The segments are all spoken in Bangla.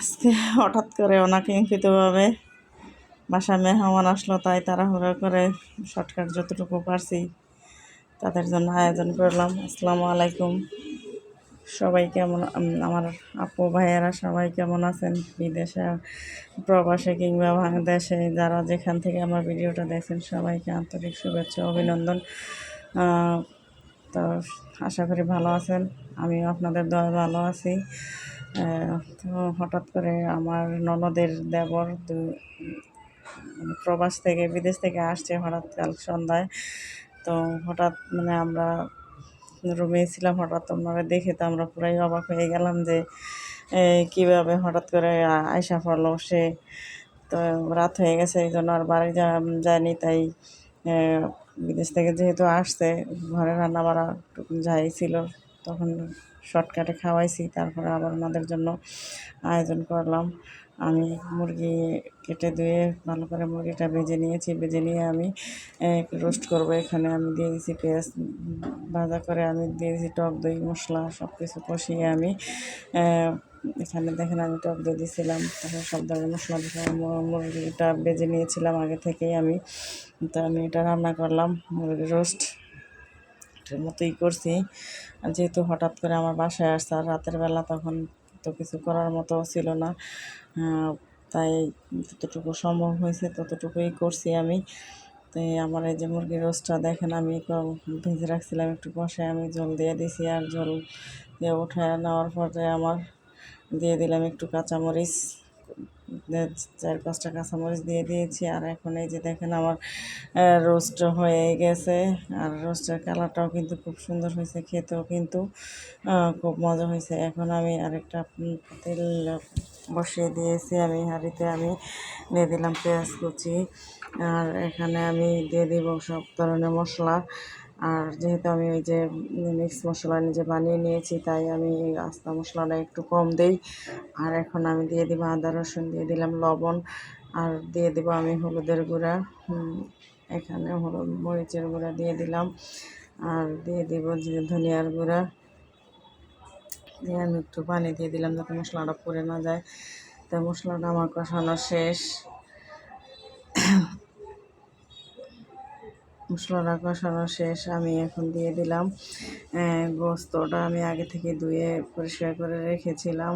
আজকে হঠাৎ করে অনাকাঙ্ক্ষিতভাবে বাসায় মেহমান আসলো, তাই তাড়াহুড়ো করে শর্টকাট যতটুকু পারছি তাদের জন্য আয়োজন করলাম। আসসালামু আলাইকুম, সবাই কেমন, আমার আপু ভাইয়েরা সবাই কেমন আছেন? বিদেশে, প্রবাসে কিংবা দেশে যারা যেখান থেকে আমার ভিডিওটা দেখছেন সবাইকে আন্তরিক শুভেচ্ছা অভিনন্দন। তো আশা করি ভালো আছেন, আমিও আপনাদের দয়া ভালো আছি। তো হঠাৎ করে আমার ননদের দেবর প্রবাস থেকে, বিদেশ থেকে আসছে হঠাৎ কাল সন্ধ্যায়। তো হঠাৎ আমরা রুমে ছিলাম, হঠাৎ ওনারা দেখে তো আমরা পুরাই অবাক হয়ে গেলাম যে কীভাবে হঠাৎ করে আয়সা পড়লো সে। তো রাত হয়ে গেছে, এই জন্য আর বাড়ি যায়নি। তাই বিদেশ থেকে যেহেতু আসছে, ঘরে রান্না বাড়া যাই ছিল তখন শর্টকাটে খাওয়াইছি, তারপরে আবার ওনাদের জন্য আয়োজন করলাম। আমি মুরগি কেটে ধুয়ে ভালো করে মুরগিটা ভেজে নিয়েছি, ভেজে নিয়ে আমি রোস্ট করবো। এখানে আমি দিয়ে দিয়েছি পেঁয়াজ ভাজা করে, আমি দিয়ে দিয়েছি টক দই, মশলা সব কিছু কষিয়ে আমি এখানে দেখেন আমি টক দই দিয়েছিলাম, তারপর সব ধরনের মশলা দিয়েছিলাম। মুরগিটা ভেজে নিয়েছিলাম আগে থেকেই আমি। তো আমি এটা রান্না করলাম, মুরগি রোস্ট মতোই করছি। যেহেতু হঠাৎ করে আমার বাসায় আসছে আর রাতের বেলা, তখন তো কিছু করার মতো ছিল না, তাই যতটুকু সম্ভব হয়েছে ততটুকুই করছি আমি। তো আমার এই যে মুরগির রোস্টটা দেখেন আমি ভেজে রাখছিলাম, একটু কষে আমি ঝোল দিয়ে দিছি। আর ঝোল দিয়ে উঠে নেওয়ার পরে আমার দিয়ে দিলাম একটু কাঁচামরিচ, 4-5টা কাঁচামরিচ দিয়ে দিয়েছি। আর এখন এই যে দেখেন আমার রোস্ট হয়ে গেছে, আর রোস্টের কালারটাও কিন্তু খুব সুন্দর হয়েছে, খেতেও কিন্তু খুব মজা হয়েছে। এখন আমি আরেকটা তেল বসিয়ে দিয়েছি, আমি হাঁড়িতে আমি দিয়ে দিলাম পেঁয়াজ কুচি, আর এখানে আমি দিয়ে দিব সব ধরনের মশলা। আর যেহেতু আমি ওই যে মিক্স মশলা নিজে বানিয়ে নিয়েছি, তাই আমি আস্তা মশলাটা একটু কম দেই। আর এখন আমি দিয়ে দিব আদা রসুন, দিয়ে দিলাম লবণ, আর দিয়ে দেবো আমি হলুদের গুঁড়া, এখানে হলুদ মরিচের গুঁড়া দিয়ে দিলাম, আর দিয়ে দিব যে ধনিয়ার গুঁড়া দিয়ে আমি একটু পানি দিয়ে দিলাম যাতে মশলাটা পুড়ে না যায়। তো মশলাটা আমার কষানো শেষ, মশলাটা কষানো শেষ। আমি এখন দিয়ে দিলাম গোস্তটা, আমি আগে থেকে ধুয়ে পরিষ্কার করে রেখেছিলাম।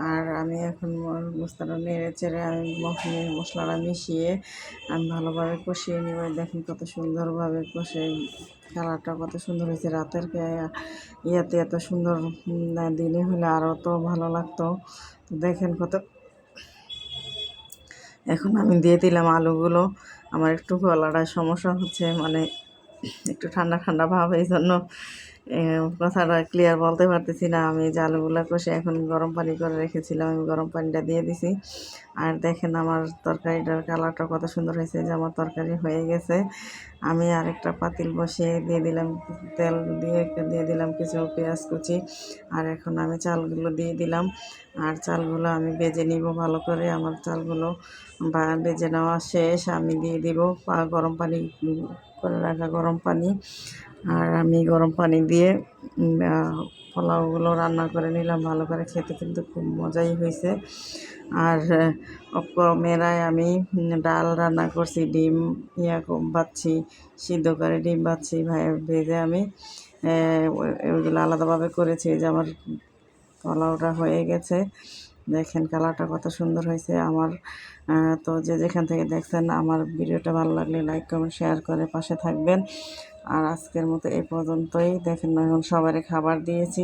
আর আমি এখন গোস্তটা নেড়ে চেড়ে আমি মশলাটা মিশিয়ে আমি ভালোভাবে কষিয়ে নিব। দেখুন কত সুন্দরভাবে কষে, কালারটা কত সুন্দর হয়েছে। রাতের ইয়াতে এত সুন্দর দিনে হলে আরও তো ভালো লাগতো। তো দেখেন কত। এখন আমি দিয়ে দিলাম আলুগুলো। আমার একটু গলাটায় সমস্যা হচ্ছে, একটু ঠান্ডা ঠান্ডা ভাব, এই জন্য কথাটা ক্লিয়ার বলতে পারতেছি না। আমি যে আলুগুলো কষে এখন গরম পানি করে রেখেছিলাম, আমি গরম পানিটা দিয়ে দিছি। আর দেখেন আমার তরকারিটার কালারটা কত সুন্দর হয়েছে, যে আমার তরকারি হয়ে গেছে। আমি আরেকটা পাতিল বসিয়ে দিয়ে দিলাম তেল, দিয়ে দিলাম কিছু পেঁয়াজ কুচি। আর এখন আমি চালগুলো দিয়ে দিলাম, আর চালগুলো আমি ভেজে নিব ভালো করে। আমার চালগুলো ভেজে নেওয়া শেষ, আমি দিয়ে দিব গরম পানি করে রাখা গরম পানি। আর আমি গরম পানি দিয়ে পোলাওগুলো রান্না করে নিলাম ভালো করে, খেতে কিন্তু খুব মজাই হয়েছে। আর মেলায় আমি ডাল রান্না করছি, ডিম বাচ্ছি, সিদ্ধ করে ডিম বাচ্ছি ভেজে আমি ওইগুলো আলাদাভাবে করেছি। যে আমার পোলাওটা হয়ে গেছে, দেখেন কালারটা কত সুন্দর হয়েছে আমার। তো যে যেখান থেকে দেখছেন, আমার ভিডিওটা ভালো লাগলে লাইক কমেন্ট শেয়ার করে পাশে থাকবেন। আর আজকের মতো এই পর্যন্তই। দেখেন এখন সবারই খাবার দিয়েছি।